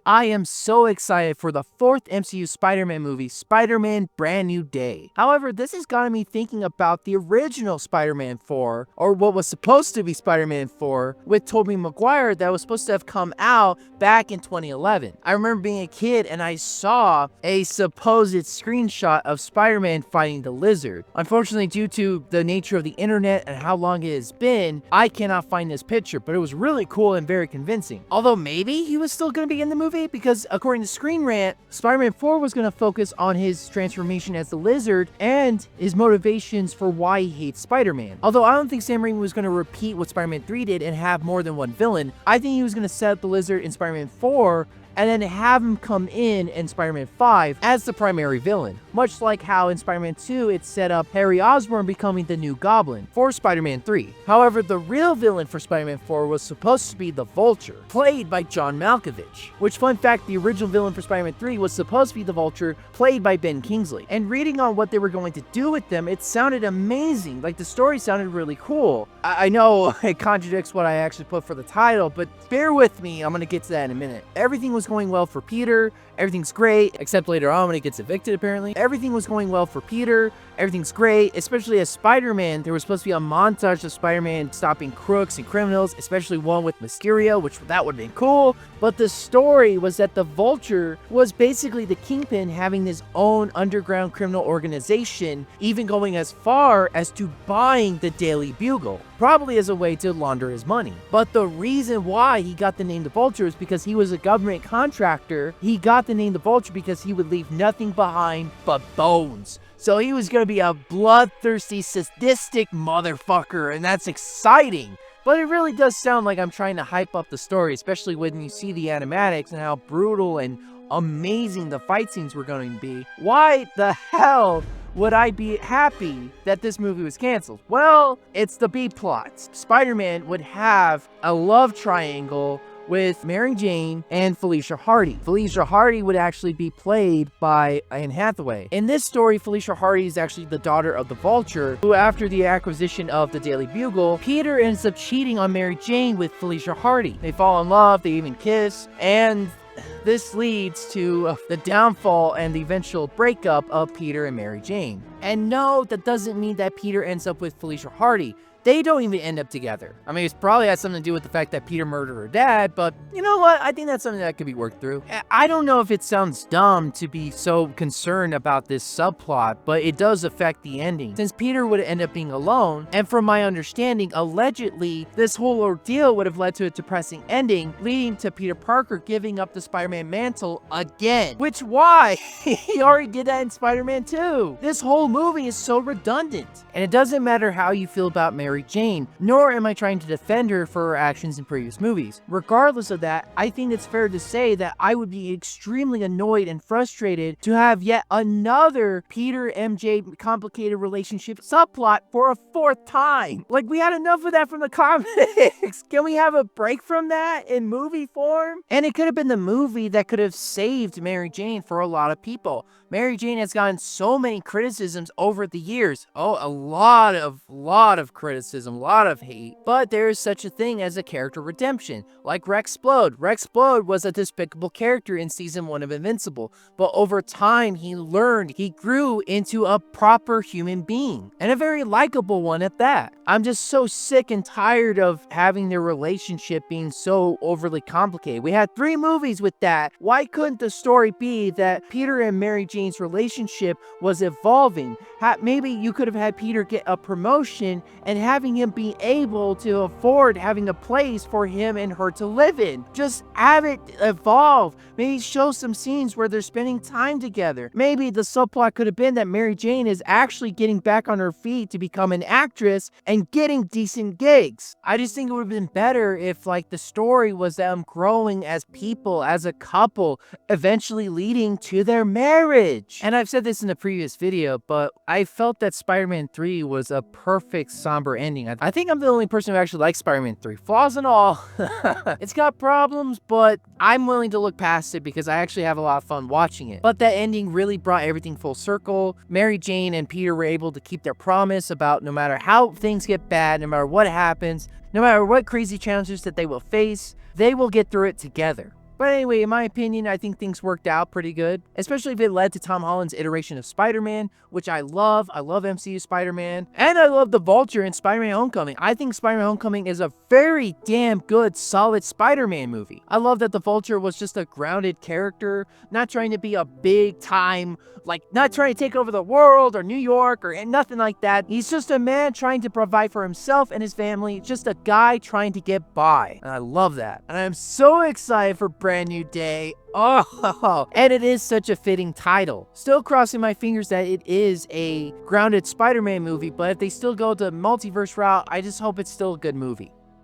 I am so excited for the 4th MCU Spider-Man movie, Spider-Man Brand New Day. However, this has gotten me thinking about the original Spider-Man 4, or what was supposed to be Spider-Man 4, with Tobey Maguire that was supposed to have come out back in 2011. I remember being a kid and I saw a supposed screenshot of Spider-Man fighting the Lizard. Unfortunately, due to the nature of the internet and how long it has been, I cannot find this picture, but it was really cool and very convincing. Although maybe he was still going to be in the movie, because according to Screen Rant, Spider-Man 4 was going to focus on his transformation as the Lizard and his motivations for why he hates Spider-Man. Although I don't think Sam Raimi was going to repeat what Spider-Man 3 did and have more than one villain, I think he was going to set up the Lizard in Spider-Man 4 and then have him come in Spider-Man 5 as the primary villain. Much like how in Spider-Man 2, it set up Harry Osborn becoming the new Goblin for Spider-Man 3. However, the real villain for Spider-Man 4 was supposed to be the Vulture, played by John Malkovich. Which, fun fact, the original villain for Spider-Man 3 was supposed to be the Vulture, played by Ben Kingsley. And reading on what they were going to do with them, it sounded amazing. Like, the story sounded really cool. I know it contradicts what I actually put for the title, but bear with me, I'm gonna get to that in a minute. Everything was going well for Peter, everything's great, except later on when he gets evicted apparently. Everything was going well for Peter, everything's great, especially as Spider-Man. There was supposed to be a montage of Spider-Man stopping crooks and criminals, especially one with Mysterio, which that would have been cool. But the story was that the Vulture was basically the Kingpin having his own underground criminal organization, even going as far as to buying the Daily Bugle, probably as a way to launder his money. But the reason why he got the name the Vulture is because he was a government contractor. He got the name the Vulture because he would leave nothing behind but bones. So he was gonna be a bloodthirsty, sadistic motherfucker, and that's exciting. But it really does sound like I'm trying to hype up the story, especially when you see the animatics and how brutal and amazing the fight scenes were going to be. Why the hell would I be happy that this movie was canceled? Well, it's the B plot. Spider-Man would have a love triangle with Mary Jane and Felicia Hardy. Felicia Hardy would actually be played by Anne Hathaway. In this story, Felicia Hardy is actually the daughter of the Vulture, who after the acquisition of the Daily Bugle, Peter ends up cheating on Mary Jane with Felicia Hardy. They fall in love, they even kiss, and this leads to the downfall and the eventual breakup of Peter and Mary Jane. And no, that doesn't mean that Peter ends up with Felicia Hardy. They don't even end up together. I mean, it's probably has something to do with the fact that Peter murdered her dad, but you know what? I think that's something that could be worked through. I don't know if it sounds dumb to be so concerned about this subplot, but it does affect the ending, since Peter would end up being alone, and from my understanding, allegedly, this whole ordeal would have led to a depressing ending, leading to Peter Parker giving up the Spider-Man mantle again. Which, why? He already did that in Spider-Man 2. This whole movie is so redundant. And it doesn't matter how you feel about Mary Jane, nor am I trying to defend her for her actions in previous movies. Regardless of that, I think it's fair to say that I would be extremely annoyed and frustrated to have yet another Peter MJ complicated relationship subplot for a 4th time. Like, we had enough of that from the comics. Can we have a break from that in movie form? And it could have been the movie that could have saved Mary Jane for a lot of people. Mary Jane has gotten so many criticisms over the years. Oh, a lot of criticism, a lot of hate. But there is such a thing as a character redemption, like Rexplode. Rexplode was a despicable character in season 1 of Invincible, but over time he learned, he grew into a proper human being, and a very likable one at that. I'm just so sick and tired of having their relationship being so overly complicated. We had 3 movies with that. Why couldn't the story be that Peter and Mary Jane's relationship was evolving? Maybe you could have had Peter get a promotion and having him be able to afford having a place for him and her to live in. Just have it evolve. Maybe show some scenes where they're spending time together. Maybe the subplot could have been that Mary Jane is actually getting back on her feet to become an actress and getting decent gigs. I just think it would have been better if, like, the story was them growing as people, as a couple, eventually leading to their marriage. And I've said this in a previous video, but I felt that Spider-Man 3 was a perfect somber ending. I think I'm the only person who actually likes Spider-Man 3. Flaws and all. It's got problems, but I'm willing to look past it because I actually have a lot of fun watching it. But that ending really brought everything full circle. Mary Jane and Peter were able to keep their promise about no matter how things get bad, no matter what happens, no matter what crazy challenges that they will face, they will get through it together. But anyway, in my opinion, I think things worked out pretty good, especially if it led to Tom Holland's iteration of Spider-Man, which I love. I love MCU Spider-Man, and I love the Vulture in Spider-Man Homecoming. I think Spider-Man Homecoming is a very damn good, solid Spider-Man movie. I love that the Vulture was just a grounded character, not trying to be a big time, like not trying to take over the world or New York or nothing like that. He's just a man trying to provide for himself and his family, just a guy trying to get by. And I love that. And I'm so excited for Brand New Day. Oh, and it is such a fitting title. Still crossing my fingers that it is a grounded Spider-Man movie, but if they still go the multiverse route, I just hope it's still a good movie.